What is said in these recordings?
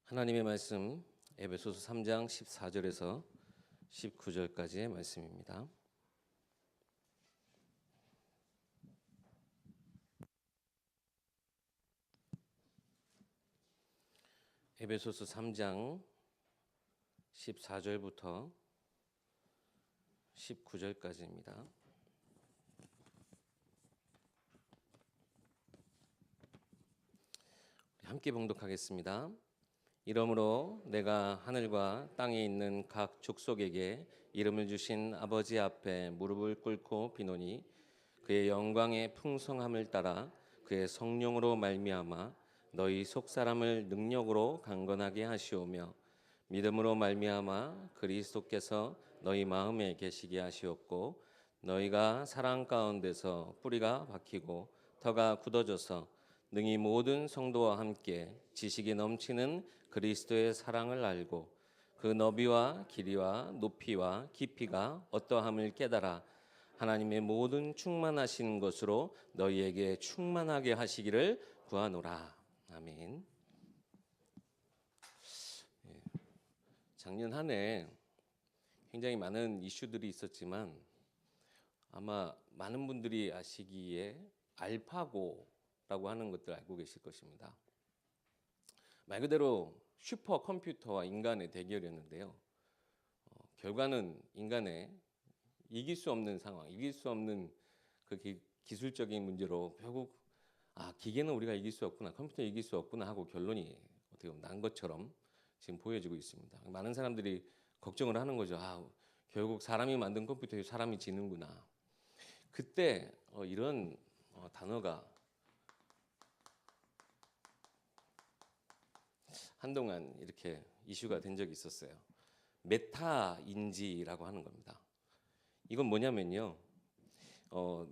하나님의 말씀 에베소서 3장 14절에서 19절까지의 말씀입니다. 에베소서 3장 14절부터 19절까지입니다. 함께 봉독하겠습니다. 이러므로 내가 하늘과 땅에 있는 각 족속에게 이름을 주신 아버지 앞에 무릎을 꿇고 비노니 그의 영광의 풍성함을 따라 그의 성령으로 말미암아 너희 속사람을 능력으로 강건하게 하시오며 믿음으로 말미암아 그리스도께서 너희 마음에 계시게 하시었고 너희가 사랑 가운데서 뿌리가 박히고 터가 굳어져서 능히 모든 성도와 함께 지식이 넘치는 그리스도의 사랑을 알고 그 너비와 길이와 높이와 깊이가 어떠함을 깨달아 하나님의 모든 충만하신 것으로 너희에게 충만하게 하시기를 구하노라. 아멘. 작년 한 해 굉장히 많은 이슈들이 있었지만 아마 많은 분들이 아시기에 알파고라고 하는 것들 알고 계실 것입니다. 말 그대로 슈퍼컴퓨터와 인간의 대결이었는데요. 결과는 인간의 이길 수 없는 상황, 이길 수 없는 그 기술적인 문제로 결국 기계는 우리가 이길 수 없구나, 컴퓨터 이길 수 없구나 하고 결론이 어떻게 보면 난 것처럼 지금 보여지고 있습니다. 많은 사람들이 걱정을 하는 거죠. 결국 사람이 만든 컴퓨터에 사람이 지는구나. 그때 이런 단어가 한동안 이렇게 이슈가 된 적이 있었어요. 메타인지라고 하는 겁니다. 이건 뭐냐면요,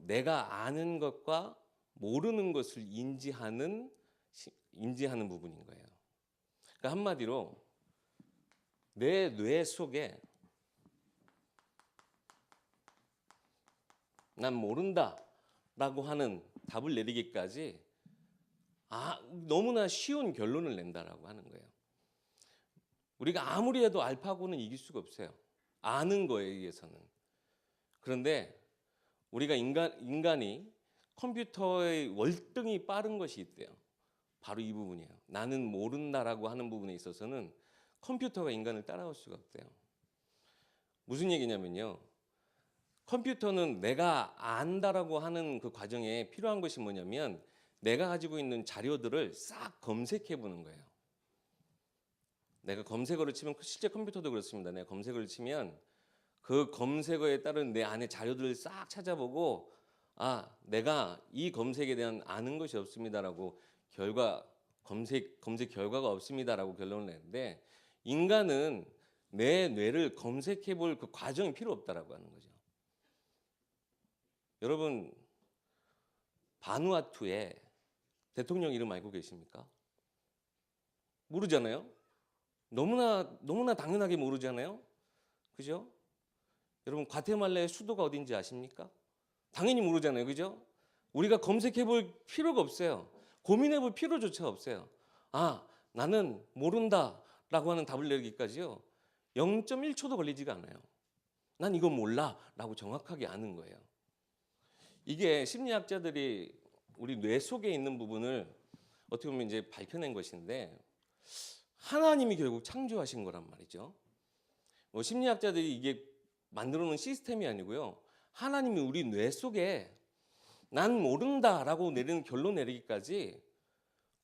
내가 아는 것과 모르는 것을 인지하는 부분인 거예요. 그러니까 한마디로 내 뇌 속에 난 모른다라고 하는 답을 내리기까지 너무나 쉬운 결론을 낸다라고 하는 거예요. 우리가 아무리 해도 알파고는 이길 수가 없어요. 아는 거에 의해서는. 그런데 우리가 인간이 컴퓨터의 월등히 빠른 것이 있대요. 바로 이 부분이에요. 나는 모른다라고 하는 부분에 있어서는 컴퓨터가 인간을 따라올 수가 없대요. 무슨 얘기냐면요, 컴퓨터는 내가 안다라고 하는 그 과정에 필요한 것이 뭐냐면 내가 가지고 있는 자료들을 싹 검색해 보는 거예요. 내가 검색어를 치면, 실제 컴퓨터도 그렇습니다. 내가 검색어를 치면 그 검색어에 따른 내 안에 자료들을 싹 찾아보고 내가 이 검색에 대한 아는 것이 없습니다라고 검색 결과가 없습니다라고 결론을 내는데, 인간은 내 뇌를 검색해 볼 그 과정이 필요 없다라고 하는 거죠. 여러분, 바누아투의 대통령 이름 알고 계십니까? 모르잖아요. 너무나 당연하게 모르잖아요. 그죠? 여러분, 과테말라의 수도가 어딘지 아십니까? 당연히 모르잖아요. 그죠? 우리가 검색해 볼 필요가 없어요. 고민해 볼 필요조차 없어요. 나는 모른다라고 하는 답을 내리기까지요 0.1초도 걸리지가 않아요. 난 이건 몰라라고 정확하게 아는 거예요. 이게 심리학자들이 우리 뇌 속에 있는 부분을 어떻게 보면 이제 밝혀낸 것인데, 하나님이 결국 창조하신 거란 말이죠. 심리학자들이 이게 만들어 놓은 시스템이 아니고요, 하나님이 우리 뇌 속에 난 모른다라고 내리는 결론 내리기까지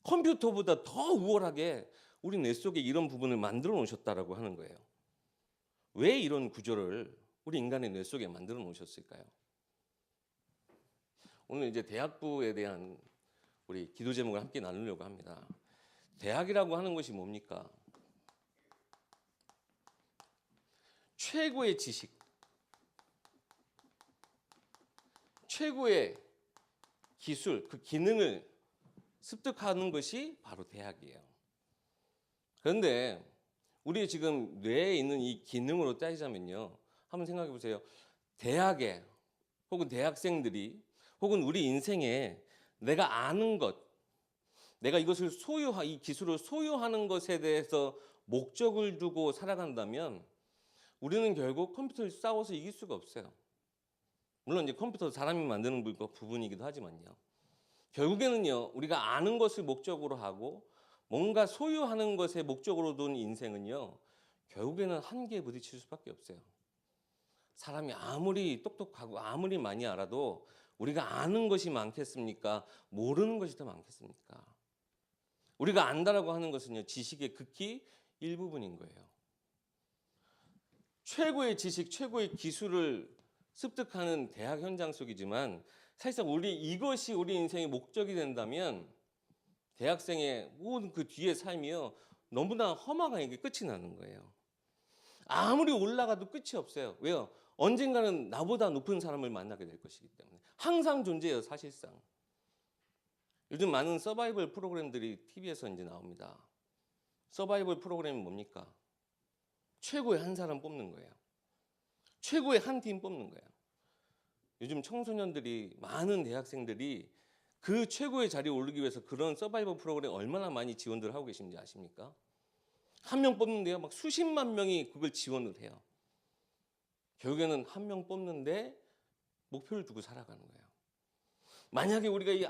컴퓨터보다 더 우월하게 우리 뇌 속에 이런 부분을 만들어 놓으셨다라고 하는 거예요. 왜 이런 구조를 우리 인간의 뇌 속에 만들어 놓으셨을까요? 오늘 이제 대학부에 대한 우리 기도 제목을 함께 나누려고 합니다. 대학이라고 하는 것이 뭡니까? 최고의 지식, 최고의 기술, 그 기능을 습득하는 것이 바로 대학이에요. 그런데 우리 지금 뇌에 있는 이 기능으로 따지자면요, 한번 생각해 보세요. 대학에 혹은 대학생들이 혹은 우리 인생에 내가 아는 것, 내가 이것을 이 기술을 소유하는 것에 대해서 목적을 두고 살아간다면 우리는 결국 컴퓨터를 싸워서 이길 수가 없어요. 물론 이제 컴퓨터 사람이 만드는 부분이기도 하지만요. 결국에는요, 우리가 아는 것을 목적으로 하고 뭔가 소유하는 것에 목적으로 둔 인생은요, 결국에는 한계에 부딪힐 수밖에 없어요. 사람이 아무리 똑똑하고 아무리 많이 알아도 우리가 아는 것이 많겠습니까? 모르는 것이 더 많겠습니까? 우리가 안다라고 하는 것은요, 지식의 극히 일부분인 거예요. 최고의 지식, 최고의 기술을 습득하는 대학 현장 속이지만 사실상 이것이 우리 인생의 목적이 된다면 대학생의 모든 그 뒤의 삶이요, 너무나 험악하게 끝이 나는 거예요. 아무리 올라가도 끝이 없어요. 왜요? 언젠가는 나보다 높은 사람을 만나게 될 것이기 때문에. 항상 존재해요, 사실상. 요즘 많은 서바이벌 프로그램들이 TV에서 이제 나옵니다. 서바이벌 프로그램이 뭡니까? 최고의 한 사람 뽑는 거예요. 최고의 한 팀 뽑는 거예요. 요즘 청소년들이, 많은 대학생들이 그 최고의 자리에 오르기 위해서 그런 서바이벌 프로그램 얼마나 많이 지원들 하고 계신지 아십니까? 한 명 뽑는데요, 막 수십만 명이 그걸 지원을 해요. 결국에는 한 명 뽑는데 목표를 두고 살아가는 거예요. 만약에 우리가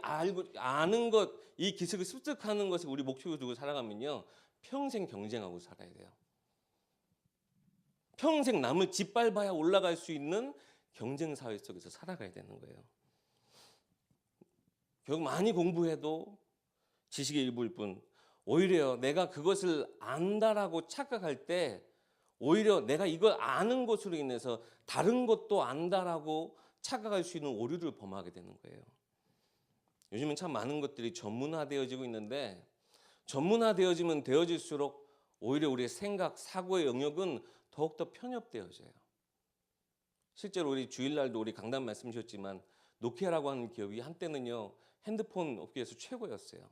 아는 것, 이 기술을 습득하는 것을 우리 목표로 두고 살아가면요, 평생 경쟁하고 살아야 돼요. 평생 남을 짓밟아야 올라갈 수 있는 경쟁 사회 속에서 살아가야 되는 거예요. 결국 많이 공부해도 지식의 일부일 뿐, 오히려 내가 그것을 안다라고 착각할 때 오히려 내가 이걸 아는 것으로 인해서 다른 것도 안다라고 착각할 수 있는 오류를 범하게 되는 거예요. 요즘은 참 많은 것들이 전문화되어지고 있는데, 전문화되어지면 되어질수록 오히려 우리의 생각, 사고의 영역은 더욱더 편협되어져요. 실제로 우리 주일날도 우리 강단 말씀 주셨지만 노키아라고 하는 기업이 한때는요, 핸드폰 업계에서 최고였어요.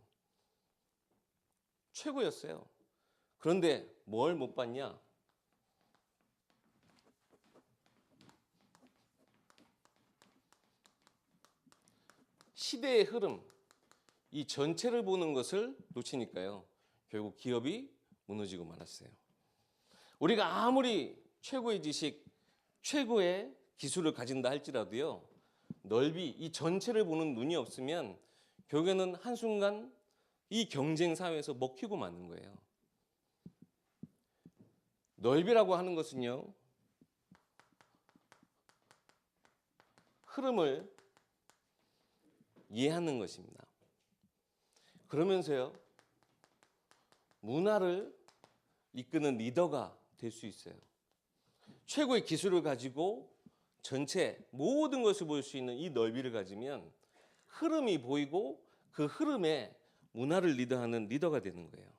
최고였어요. 그런데 뭘 못 봤냐? 시대의 흐름, 이 전체를 보는 것을 놓치니까요, 결국 기업이 무너지고 말았어요. 우리가 아무리 최고의 지식, 최고의 기술을 가진다 할지라도요, 넓이, 이 전체를 보는 눈이 없으면 결국에는 한순간 이 경쟁 사회에서 먹히고 마는 거예요. 넓이라고 하는 것은요, 흐름을 이해하는 것입니다. 그러면서요, 문화를 이끄는 리더가 될 수 있어요. 최고의 기술을 가지고 전체 모든 것을 볼 수 있는 이 넓이를 가지면 흐름이 보이고 그 흐름에 문화를 리더하는 리더가 되는 거예요.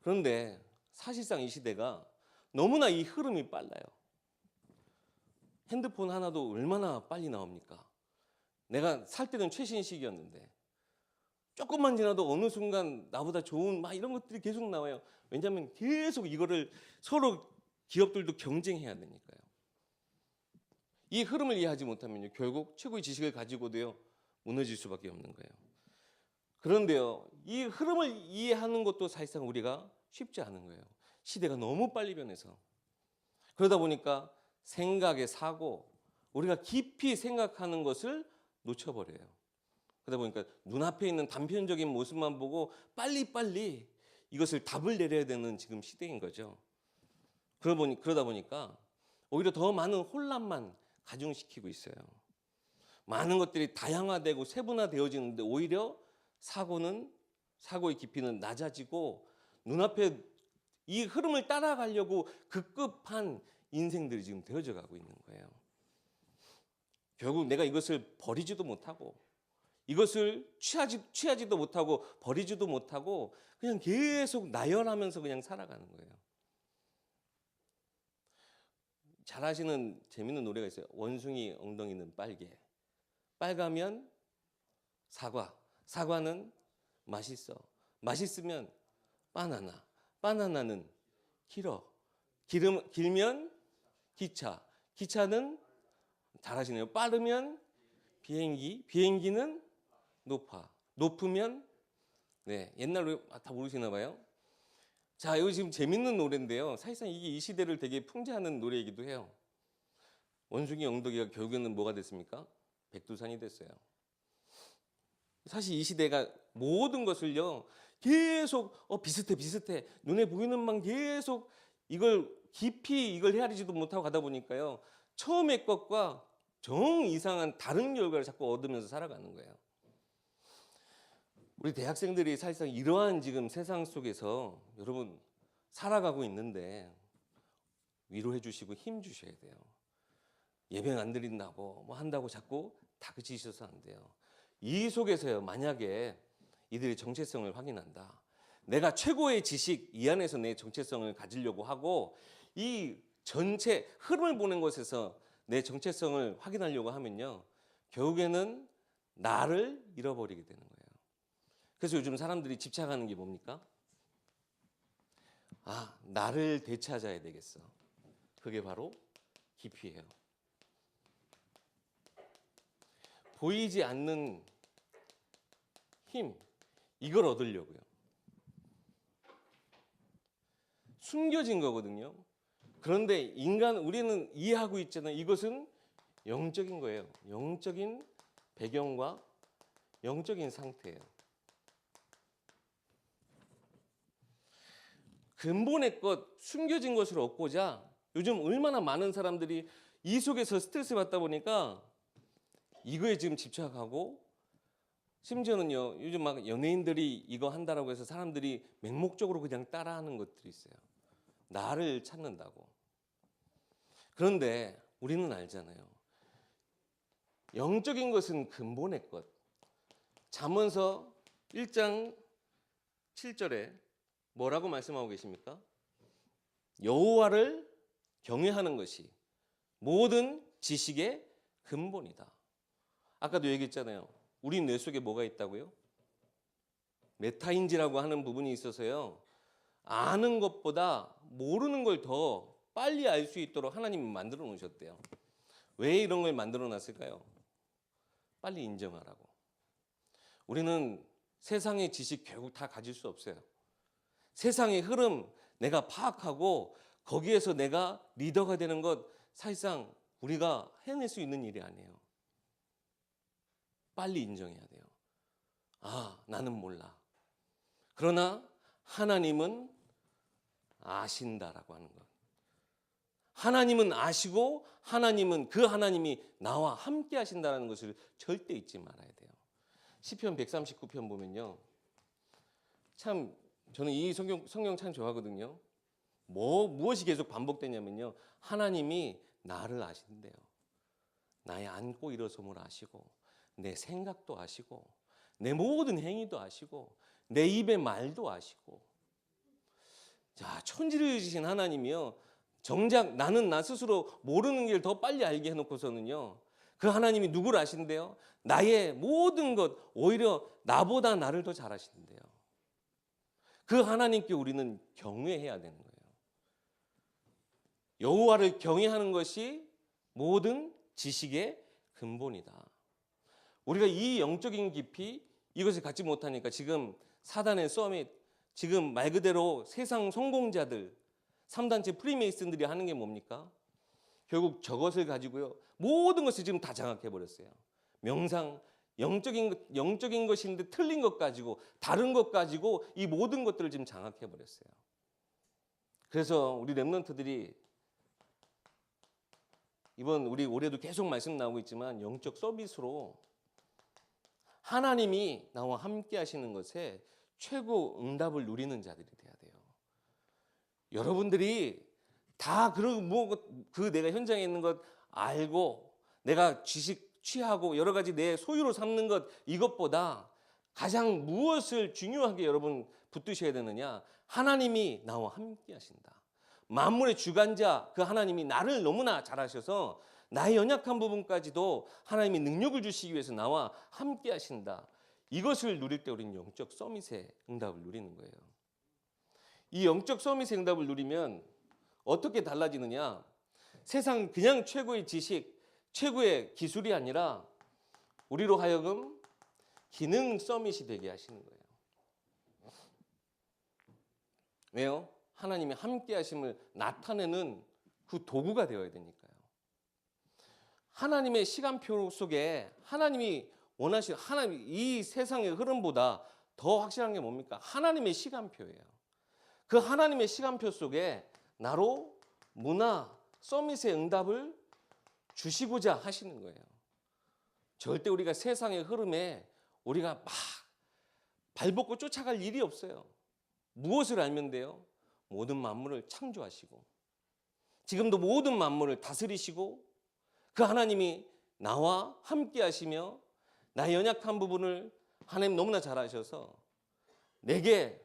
그런데 사실상 이 시대가 너무나 이 흐름이 빨라요. 핸드폰 하나도 얼마나 빨리 나옵니까? 내가 살 때는 최신식이었는데 조금만 지나도 어느 순간 나보다 좋은 막 이런 것들이 계속 나와요. 왜냐하면 계속 이거를 서로 기업들도 경쟁해야 되니까요. 이 흐름을 이해하지 못하면요, 결국 최고의 지식을 가지고도요, 무너질 수밖에 없는 거예요. 그런데요, 이 흐름을 이해하는 것도 사실상 우리가 쉽지 않은 거예요. 시대가 너무 빨리 변해서. 그러다 보니까 생각의 사고, 우리가 깊이 생각하는 것을 놓쳐버려요. 그러다 보니까 눈앞에 있는 단편적인 모습만 보고 빨리빨리 이것을 답을 내려야 되는 지금 시대인 거죠. 그러다 보니까 오히려 더 많은 혼란만 가중시키고 있어요. 많은 것들이 다양화되고 세분화되어지는데 오히려 사고의 깊이는 낮아지고 눈앞에 이 흐름을 따라가려고 급급한 인생들이 지금 되어져 가고 있는 거예요. 결국 내가 이것을 버리지도 못하고 이것을 취하지도 못하고 버리지도 못하고 그냥 계속 나열하면서 그냥 살아가는 거예요. 잘 아시는 재밌는 노래가 있어요. 원숭이 엉덩이는 빨개. 빨가면 사과. 사과는 맛있어. 맛있으면 바나나. 바나나는 길어. 길면 기차. 기차는 잘 아시네요. 빠르면 비행기. 비행기는 높아. 높으면 네, 옛날 노래 다 모르시나 봐요. 자, 이거 지금 재밌는 노래인데요. 사실상 이게 이 시대를 되게 풍자하는 노래이기도 해요. 원숭이 엉덩이가 결국에는 뭐가 됐습니까? 백두산이 됐어요. 사실 이 시대가 모든 것을요 계속 비슷해 눈에 보이는 만 계속 이걸 깊이 이걸 헤아리지도 못하고 가다 보니까요 처음의 것과 정 이상한 다른 결과를 자꾸 얻으면서 살아가는 거예요. 우리 대학생들이 사실상 이러한 지금 세상 속에서 여러분 살아가고 있는데 위로해 주시고 힘 주셔야 돼요. 예배 안 드린다고 뭐 한다고 자꾸 다그치셔서 안 돼요. 이 속에서요 만약에 이들의 정체성을 확인한다. 내가 최고의 지식 이 안에서 내 정체성을 가지려고 하고 이 전체 흐름을 보는 것에서 내 정체성을 확인하려고 하면요 결국에는 나를 잃어버리게 되는 거예요. 그래서 요즘 사람들이 집착하는 게 뭡니까? 나를 되찾아야 되겠어. 그게 바로 깊이예요. 보이지 않는 힘, 이걸 얻으려고요. 숨겨진 거거든요. 그런데 우리는 이해하고 있잖아요. 이것은 영적인 거예요. 영적인 배경과 영적인 상태예요. 근본의 것, 숨겨진 것을 얻고자 요즘 얼마나 많은 사람들이 이 속에서 스트레스 받다 보니까 이거에 지금 집착하고 심지어는요 요즘 막 연예인들이 이거 한다라고 해서 사람들이 맹목적으로 그냥 따라하는 것들이 있어요. 나를 찾는다고. 그런데 우리는 알잖아요. 영적인 것은 근본의 것. 잠언서 1장 7절에 뭐라고 말씀하고 계십니까? 여호와를 경외하는 것이 모든 지식의 근본이다. 아까도 얘기했잖아요. 우리 뇌 속에 뭐가 있다고요? 메타인지라고 하는 부분이 있어서요. 아는 것보다 모르는 걸 더 빨리 알 수 있도록 하나님이 만들어 놓으셨대요. 왜 이런 걸 만들어 놨을까요? 빨리 인정하라고. 우리는 세상의 지식 결국 다 가질 수 없어요. 세상의 흐름 내가 파악하고 거기에서 내가 리더가 되는 것 사실상 우리가 해낼 수 있는 일이 아니에요. 빨리 인정해야 돼요. 나는 몰라. 그러나 하나님은 아신다라고 하는 것. 하나님은 아시고 그 하나님이 나와 함께 하신다는 것을 절대 잊지 말아야 돼요. 시편 139편 보면요. 참 저는 이 성경 참 좋아하거든요. 무엇이 계속 반복되냐면요. 하나님이 나를 아신대요. 나의 앉고 일어섬을 아시고 내 생각도 아시고 내 모든 행위도 아시고 내 입의 말도 아시고. 자, 천지를 지으신 하나님이요. 정작 나는 나 스스로 모르는 길 더 빨리 알게 해놓고서는요. 그 하나님이 누구를 아신대요? 나의 모든 것 오히려 나보다 나를 더 잘 아신대요. 그 하나님께 우리는 경외해야 되는 거예요. 여호와를 경외하는 것이 모든 지식의 근본이다. 우리가 이 영적인 깊이 이것을 갖지 못하니까 지금 사단의 서밋, 지금 말 그대로 세상 성공자들, 3단체 프리메이슨들이 하는 게 뭡니까? 결국 저것을 가지고요. 모든 것을 지금 다 장악해 버렸어요. 명상, 영적인 것인데 틀린 것 가지고 다른 것 가지고 이 모든 것들을 지금 장악해 버렸어요. 그래서 우리 렘넌트들이 이번 우리 올해도 계속 말씀 나오고 있지만 영적 서비스로 하나님이 나와 함께 하시는 것에 최고 응답을 누리는 자들이 돼야 돼요. 여러분들이 다 내가 현장에 있는 것 알고 내가 지식 취하고 여러 가지 내 소유로 삼는 것 이것보다 가장 무엇을 중요하게 여러분 붙드셔야 되느냐? 하나님이 나와 함께 하신다. 만물의 주관자 그 하나님이 나를 너무나 잘 아셔서 나의 연약한 부분까지도 하나님이 능력을 주시기 위해서 나와 함께 하신다. 이것을 누릴 때 우리는 영적 서밋의 응답을 누리는 거예요. 이 영적 서밋의 응답을 누리면 어떻게 달라지느냐? 세상 그냥 최고의 지식, 최고의 기술이 아니라 우리로 하여금 기능 서밋이 되게 하시는 거예요. 왜요? 하나님의 함께 하심을 나타내는 그 도구가 되어야 되니까요. 하나님의 시간표 속에 하나님이 원하시는 하나님 이 세상의 흐름보다 더 확실한 게 뭡니까? 하나님의 시간표예요. 그 하나님의 시간표 속에 나로 문화 서밋의 응답을 주시고자 하시는 거예요. 절대 우리가 세상의 흐름에 우리가 막 발벗고 쫓아갈 일이 없어요. 무엇을 알면 돼요? 모든 만물을 창조하시고 지금도 모든 만물을 다스리시고 그 하나님이 나와 함께 하시며 나의 연약한 부분을 하나님 너무나 잘 아셔서 내게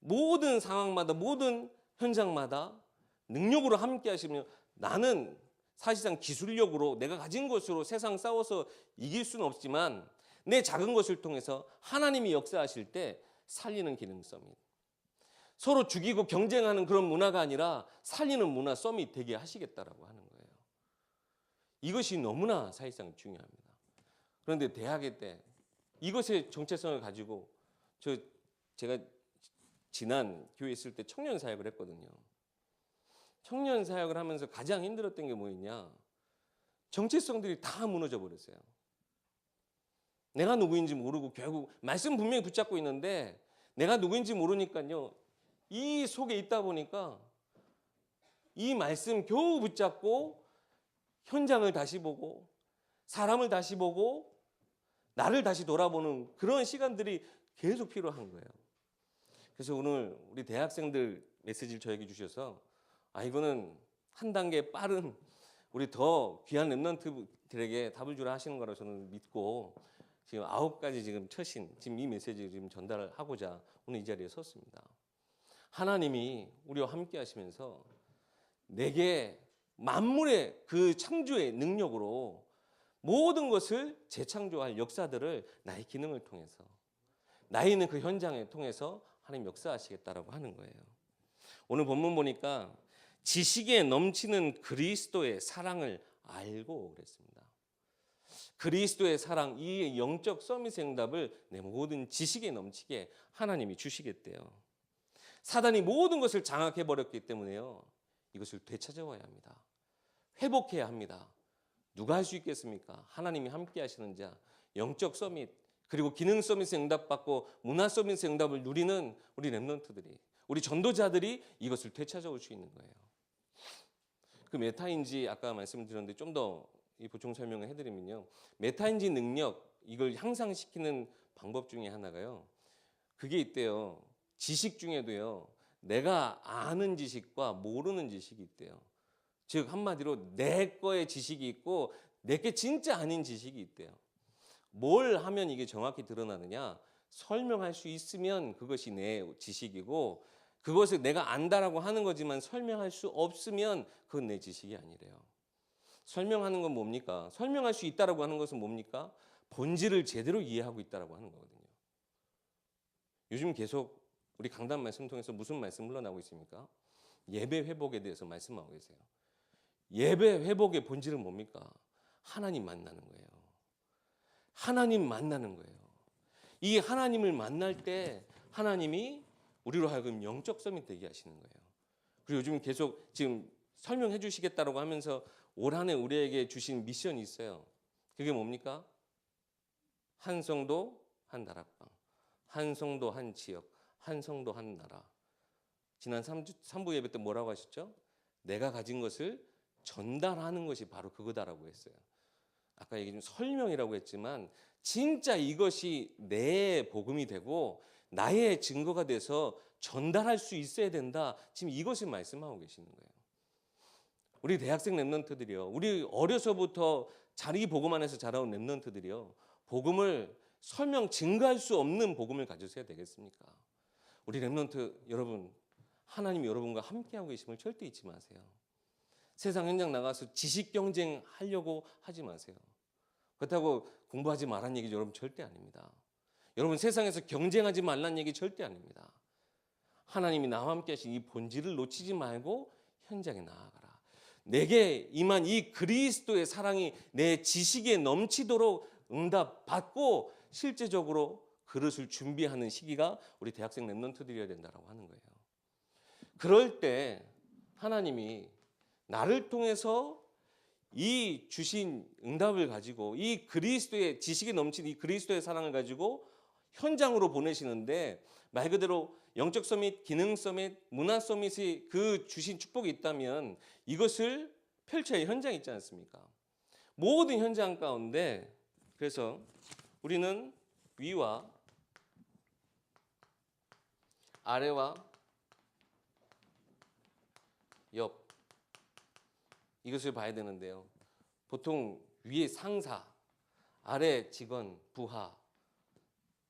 모든 상황마다 모든 현장마다 능력으로 함께 하시며 나는 사실상 기술력으로 내가 가진 것으로 세상 싸워서 이길 수는 없지만 내 작은 것을 통해서 하나님이 역사하실 때 살리는 기능 서밋. 서로 죽이고 경쟁하는 그런 문화가 아니라 살리는 문화 서밋 되게 하시겠다라고 하는 거예요. 이것이 너무나 사실상 중요합니다. 그런데 대학의 때 이것의 정체성을 가지고 제가 지난 교회 있을 때 청년 사역을 했거든요. 청년 사역을 하면서 가장 힘들었던 게 뭐였냐? 정체성들이 다 무너져 버렸어요. 내가 누구인지 모르고 결국 말씀 분명히 붙잡고 있는데 내가 누구인지 모르니까요. 이 속에 있다 보니까 이 말씀 겨우 붙잡고 현장을 다시 보고 사람을 다시 보고 나를 다시 돌아보는 그런 시간들이 계속 필요한 거예요. 그래서 오늘 우리 대학생들 메시지를 저에게 주셔서 이거는 한 단계 빠른 우리 더 귀한 렘넌트들에게 답을 주라 하시는 거라고 저는 믿고 지금 9가지 지금 처신 지금 이 메시지를 지금 전달하고자 오늘 이 자리에 섰습니다. 하나님이 우리와 함께 하시면서 내게 만물의 그 창조의 능력으로 모든 것을 재창조할 역사들을 나의 기능을 통해서 나에 있는 그 현장을 통해서 하나님 역사하시겠다라고 하는 거예요. 오늘 본문 보니까 지식에 넘치는 그리스도의 사랑을 알고 그랬습니다. 그리스도의 사랑, 이 영적 서밋의 응답을 내 모든 지식에 넘치게 하나님이 주시겠대요. 사단이 모든 것을 장악해버렸기 때문에요. 이것을 되찾아와야 합니다. 회복해야 합니다. 누가 할 수 있겠습니까? 하나님이 함께 하시는 자, 영적 서밋, 그리고 기능 서밋의 응답받고 문화 서밋의 응답을 누리는 우리 렘넌트들이, 우리 전도자들이 이것을 되찾아올 수 있는 거예요. 그 메타인지 아까 말씀드렸는데 좀 더 보충 설명을 해드리면요. 메타인지 능력, 이걸 향상시키는 방법 중에 하나가요. 그게 있대요. 지식 중에도요. 내가 아는 지식과 모르는 지식이 있대요. 즉 한마디로 내 거의 지식이 있고 내게 진짜 아닌 지식이 있대요. 뭘 하면 이게 정확히 드러나느냐? 설명할 수 있으면 그것이 내 지식이고 그것을 내가 안다라고 하는 거지만 설명할 수 없으면 그건 내 지식이 아니래요. 설명하는 건 뭡니까? 설명할 수 있다라고 하는 것은 뭡니까? 본질을 제대로 이해하고 있다라고 하는 거거든요. 요즘 계속 우리 강단 말씀 통해서 무슨 말씀 흘러나오고 있습니까? 예배 회복에 대해서 말씀하고 계세요. 예배 회복의 본질은 뭡니까? 하나님 만나는 거예요. 하나님 만나는 거예요. 이 하나님을 만날 때 하나님이 우리로 하여금 영적 서밋 되게 하시는 거예요. 그리고 요즘 계속 지금 설명해 주시겠다라고 하면서 올 한 해 우리에게 주신 미션이 있어요. 그게 뭡니까? 한 성도 한 다락방, 한 성도 한 지역, 한 성도 한 나라. 지난 3부 예배 때 뭐라고 하셨죠? 내가 가진 것을 전달하는 것이 바로 그거다라고 했어요. 아까 얘기 좀 설명이라고 했지만 진짜 이것이 내 복음이 되고 나의 증거가 돼서 전달할 수 있어야 된다. 지금 이것을 말씀하고 계시는 거예요. 우리 대학생 렘넌트들이요. 우리 어려서부터 자기 복음 안에서 자라온 렘넌트들이요. 복음을 설명 증거할 수 없는 복음을 가지셔야 되겠습니까? 우리 렘넌트 여러분, 하나님이 여러분과 함께하고 계심을 절대 잊지 마세요. 세상 현장 나가서 지식 경쟁 하려고 하지 마세요. 그렇다고 공부하지 말라는 얘기 여러분 절대 아닙니다. 여러분 세상에서 경쟁하지 말라는 얘기 절대 아닙니다. 하나님이 나와 함께 하신 이 본질을 놓치지 말고 현장에 나아가라. 내게 임한 이 그리스도의 사랑이 내 지식에 넘치도록 응답받고 실제적으로 그릇을 준비하는 시기가 우리 대학생 랩런트들이어야 된다라고 하는 거예요. 그럴 때 하나님이 나를 통해서 이 주신 응답을 가지고 이 그리스도의 지식이 넘친 이 그리스도의 사랑을 가지고 현장으로 보내시는데, 말 그대로 영적 서밋, 기능 서밋, 문화 서밋이 그 주신 축복이 있다면 이것을 펼쳐야 현장이 있지 않습니까? 모든 현장 가운데, 그래서 우리는 위와 아래와 옆, 이것을 봐야 되는데요. 보통 위에 상사, 아래 직원, 부하,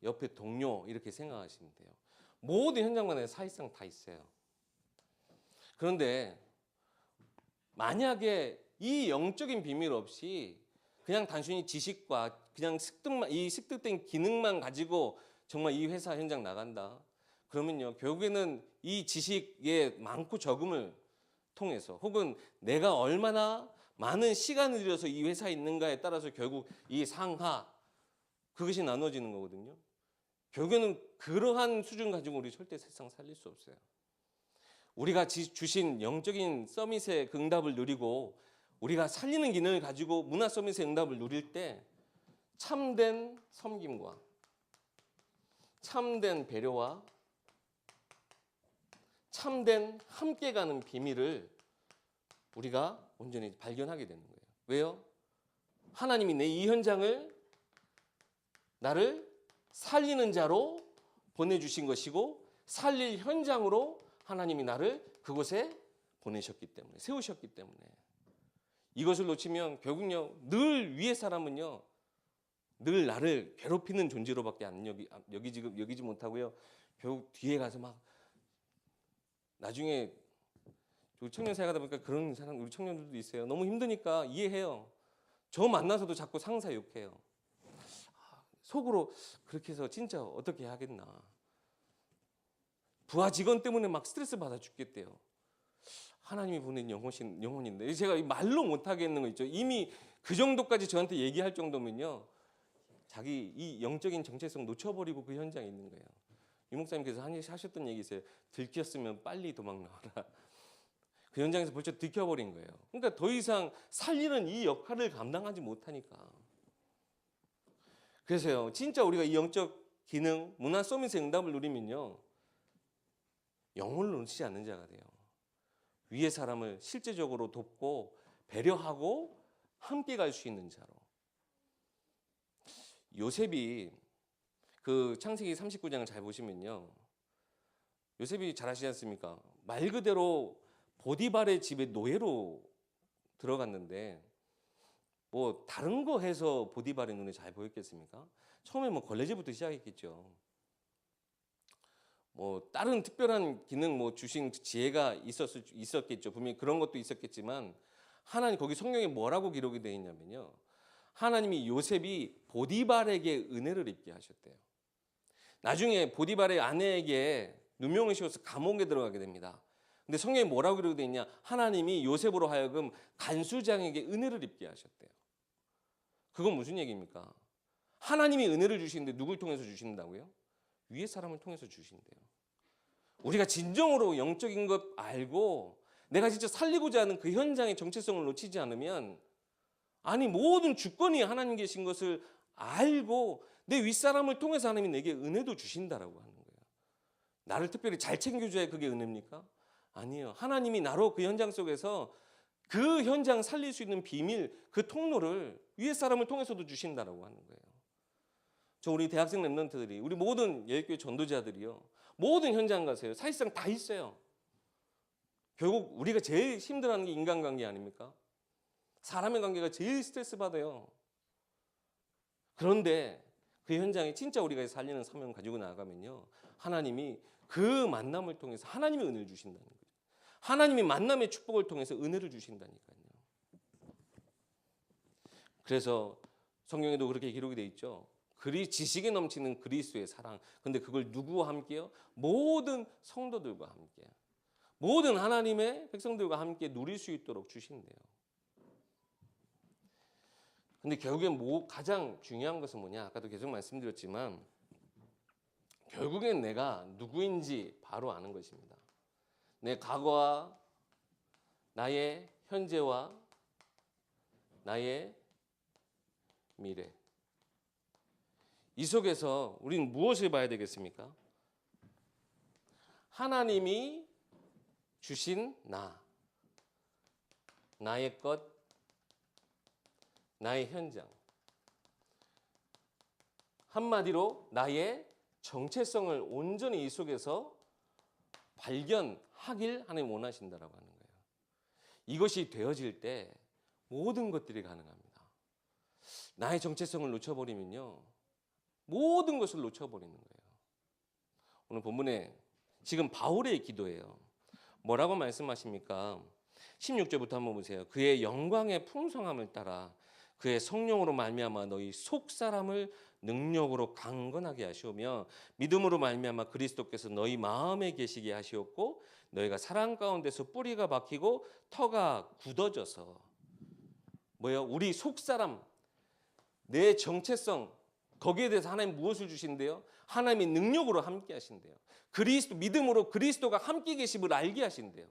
옆에 동료 이렇게 생각하시면 돼요. 모든 현장마다 사실상 다 있어요. 그런데 만약에 이 영적인 비밀 없이 그냥 단순히 지식과 그냥 습득만, 이 습득된 기능만 가지고 정말 이 회사 현장 나간다, 그러면요 결국에는 이 지식의 많고 적음을 통해서, 혹은 내가 얼마나 많은 시간을 들여서 이 회사에 있는가에 따라서 결국 이 상하, 그것이 나눠지는 거거든요. 결국에는 그러한 수준 가지고 우리 절대 세상 살릴 수 없어요. 우리가 주신 영적인 서밋의 응답을 누리고 우리가 살리는 기능을 가지고 문화 서밋의 응답을 누릴 때 참된 섬김과 참된 배려와 참된 함께 가는 비밀을 우리가 온전히 발견하게 되는 거예요. 왜요? 하나님이 내 이 현장을 나를 살리는 자로 보내주신 것이고, 살릴 현장으로 하나님이 나를 그곳에 보내셨기 때문에, 세우셨기 때문에, 이것을 놓치면 결국요 늘 위의 사람은요 늘 나를 괴롭히는 존재로밖에 안 여기지 못하고요, 결국 뒤에 가서 막 나중에 청년 사회 가다 보니까 그런 사람, 우리 청년들도 있어요. 너무 힘드니까 이해해요. 저 만나서도 자꾸 상사 욕해요. 속으로 그렇게 해서 진짜 어떻게 하겠나. 부하 직원 때문에 막 스트레스 받아 죽겠대요. 하나님이 보낸 영혼인데, 제가 말로 못 하겠는 거 있죠. 이미 그 정도까지 저한테 얘기할 정도면요 자기 이 영적인 정체성 놓쳐버리고 그 현장에 있는 거예요. 유 목사님께서 하셨던 얘기 있어요. 들켰으면 빨리 도망 나와라. 그 현장에서 벌써 들켜버린 거예요. 그러니까 더 이상 살리는 이 역할을 감당하지 못하니까. 그래서요 진짜 우리가 이 영적 기능, 문화 서밋의 응답을 누리면요 영혼을 놓치지 않는 자가 돼요. 위의 사람을 실제적으로 돕고 배려하고 함께 갈 수 있는 자로. 요셉이 그 창세기 39장을 잘 보시면요, 요셉이 잘 아시지 않습니까? 말 그대로 보디발의 집에 노예로 들어갔는데, 뭐 다른 거 해서 보디발의 눈에 잘 보였겠습니까? 처음에 뭐 걸레질부터 시작했겠죠. 뭐 다른 특별한 기능 뭐 주신 지혜가 있었겠죠. 분명히 그런 것도 있었겠지만, 하나님 거기 성경에 뭐라고 기록이 되어 있냐면요, 하나님이 요셉이 보디발에게 은혜를 입게 하셨대요. 나중에 보디발의 아내에게 누명을 씌워서 감옥에 들어가게 됩니다. 근데 성경에 뭐라고 기록이 되어 있냐, 하나님이 요셉으로 하여금 간수장에게 은혜를 입게 하셨대요. 그건 무슨 얘기입니까? 하나님이 은혜를 주시는데 누굴 통해서 주신다고요? 위의 사람을 통해서 주신대요. 우리가 진정으로 영적인 것 알고 내가 진짜 살리고자 하는 그 현장의 정체성을 놓치지 않으면, 아니 모든 주권이 하나님 계신 것을 알고 내 윗사람을 통해서 하나님이 내게 은혜도 주신다라고 하는 거예요. 나를 특별히 잘 챙겨줘야 그게 은혜입니까? 아니에요. 하나님이 나로 그 현장 속에서 그 현장 살릴 수 있는 비밀, 그 통로를 위의 사람을 통해서도 주신다라고 하는 거예요. 저 우리 대학생 랩런트들이, 우리 모든 예교회 전도자들이요, 모든 현장 가세요. 사실상 다 있어요. 결국 우리가 제일 힘들어하는 게 인간관계 아닙니까? 사람의 관계가 제일 스트레스 받아요. 그런데 그 현장에 진짜 우리가 살리는 사명 가지고 나가면요, 하나님이 그 만남을 통해서 하나님이 은혜를 주신다는 거죠. 하나님이 만남의 축복을 통해서 은혜를 주신다니까요. 그래서 성경에도 그렇게 기록이 되어 있죠. 지식에 넘치는 그리스도의 사랑. 근데 그걸 누구와 함께요? 모든 성도들과 함께, 모든 하나님의 백성들과 함께 누릴 수 있도록 주신대요. 근데 결국엔 가장 중요한 것은 뭐냐? 아까도 계속 말씀드렸지만 결국엔 내가 누구인지 바로 아는 것입니다. 내 과거와 나의 현재와 나의 미래. 이 속에서 우리는 무엇을 봐야 되겠습니까? 하나님이 주신 나의 것, 나의 현장. 한마디로 나의 정체성을 온전히 이 속에서 발견하길 하나님 원하신다라고 하는 거예요. 이것이 되어질 때 모든 것들이 가능합니다. 나의 정체성을 놓쳐버리면요, 모든 것을 놓쳐버리는 거예요. 오늘 본문에 지금 바울의 기도예요. 뭐라고 말씀하십니까? 16절부터 한번 보세요. 그의 영광의 풍성함을 따라 그의 성령으로 말미암아 너희 속 사람을 능력으로 강건하게 하시오며 믿음으로 말미암아 그리스도께서 너희 마음에 계시게 하시었고 너희가 사랑 가운데서 뿌리가 박히고 터가 굳어져서 뭐예요? 우리 속 사람, 내 정체성, 거기에 대해서 하나님 무엇을 주신대요? 하나님의 능력으로 함께 하신대요. 그리스도, 믿음으로 그리스도가 함께 계심을 알게 하신대요.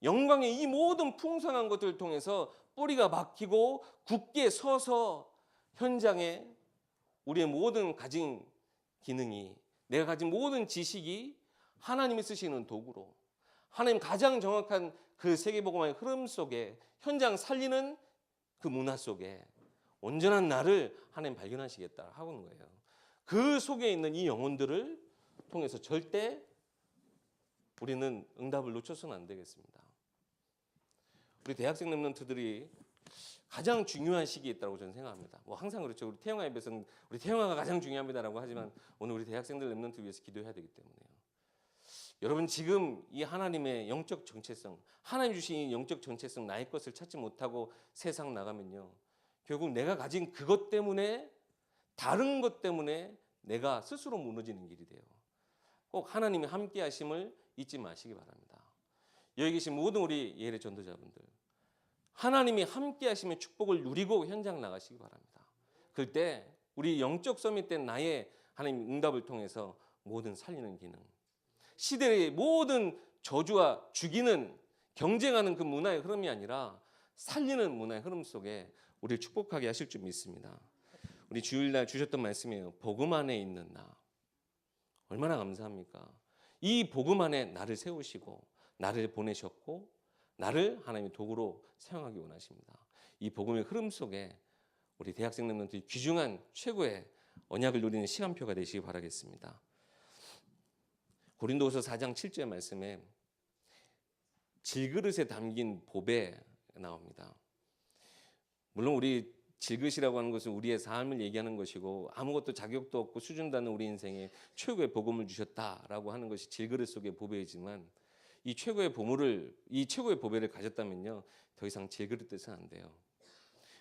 영광의 이 모든 풍성한 것들을 통해서 뿌리가 박히고 굳게 서서 현장에 우리의 모든 가진 기능이, 내가 가진 모든 지식이 하나님이 쓰시는 도구로, 하나님 가장 정확한 그 세계복음화의 흐름 속에, 현장 살리는 그 문화 속에 온전한 나를 하나님 발견하시겠다 하는 거예요. 그 속에 있는 이 영혼들을 통해서 절대 우리는 응답을 놓쳐서는 안 되겠습니다. 우리 대학생 랩런트들이 가장 중요한 시기에 있다고 저는 생각합니다. 뭐 항상 그렇죠. 우리 태영아에 비해서는 우리 태영아가 가장 중요합니다라고 하지만 오늘 우리 대학생들 랩런트 위해서 기도해야 되기 때문에요. 여러분 지금 이 하나님의 영적 정체성, 하나님 주신 이 영적 정체성, 나의 것을 찾지 못하고 세상 나가면요, 결국 내가 가진 그것 때문에, 다른 것 때문에 내가 스스로 무너지는 길이 돼요. 꼭 하나님이 함께 하심을 잊지 마시기 바랍니다. 여기 계신 모든 우리 예례 전도자분들, 하나님이 함께 하시면 축복을 누리고 현장 나가시기 바랍니다. 그때 우리 영적 서밋 때 나의 하나님 응답을 통해서 모든 살리는 기능, 시대의 모든 저주와 죽이는, 경쟁하는 그 문화의 흐름이 아니라 살리는 문화의 흐름 속에 우리를 축복하게 하실 줄 믿습니다. 우리 주일날 주셨던 말씀이에요. 복음 안에 있는 나. 얼마나 감사합니까? 이 복음 안에 나를 세우시고 나를 보내셨고 나를 하나님의 도구로 사용하기 원하십니다. 이 복음의 흐름 속에 우리 대학생 랩런트들이 귀중한 최고의 언약을 누리는 시간표가 되시기 바라겠습니다. 고린도후서 4장 7절 말씀에 질그릇에 담긴 보배 나옵니다. 물론 우리 질그릇이라고 하는 것은 우리의 삶을 얘기하는 것이고 아무것도 자격도 없고 수준도 않는 우리 인생에 최고의 복음을 주셨다라고 하는 것이 질그릇 속의 보배이지만 이 최고의 보물을, 이 최고의 보배를 가졌다면요, 더 이상 질그릇 돼서는 안 돼요.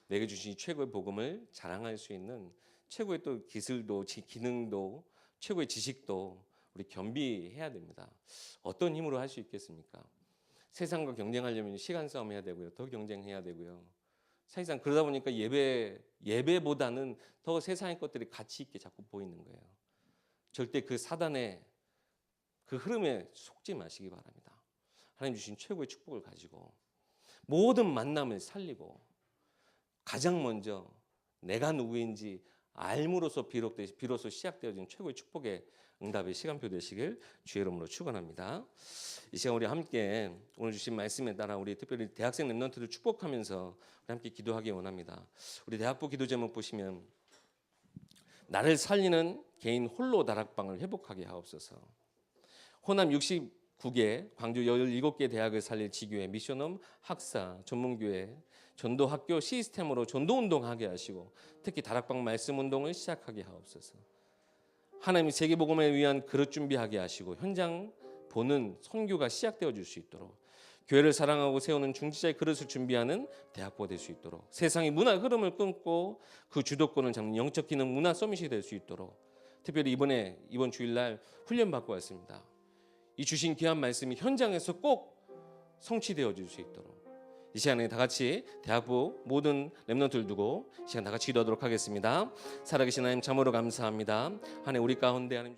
내게 주신 최고의 복음을 자랑할 수 있는 최고의 또 기술도, 기능도, 최고의 지식도 우리 겸비해야 됩니다. 어떤 힘으로 할 수 있겠습니까? 세상과 경쟁하려면 시간 싸움 해야 되고요, 더 경쟁해야 되고요. 사실상 그러다 보니까 예배보다는 더 세상의 것들이 가치 있게 자꾸 보이는 거예요. 절대 그 사단의 그 흐름에 속지 마시기 바랍니다. 하나님 주신 최고의 축복을 가지고 모든 만남을 살리고 가장 먼저 내가 누구인지 알므로써 비로소 시작되어진 최고의 축복의 응답의 시간표 되시길 주의 이름으로 축원합니다. 이 시간 우리 함께 오늘 주신 말씀에 따라 우리 특별히 대학생 랩런트들 축복하면서 우리 함께 기도하기 원합니다. 우리 대학부 기도 제목 보시면 나를 살리는 개인 홀로 다락방을 회복하게 하옵소서. 호남 69개, 광주 17개 대학을 살릴 지교회, 미션홈, 학사, 전문교회, 전도학교 시스템으로 전도운동하게 하시고 특히 다락방 말씀운동을 시작하게 하옵소서. 하나님이 세계복음을 위한 그릇 준비하게 하시고 현장 보는 선교가 시작되어 줄 수 있도록, 교회를 사랑하고 세우는 중지자의 그릇을 준비하는 대학부가 될 수 있도록, 세상의 문화 흐름을 끊고 그 주도권을 잡는 영적 기능 문화 서밋이 될 수 있도록, 특별히 이번 주일날 훈련 받고 왔습니다. 이 주신 귀한 말씀이 현장에서 꼭 성취되어 줄 수 있도록 이 시간에 다 같이 대학부 모든 렘넌트를 두고 이 시간 다 같이 기도하도록 하겠습니다. 살아계신 하나님 참으로 감사합니다. 한 해 우리 가운데 하나님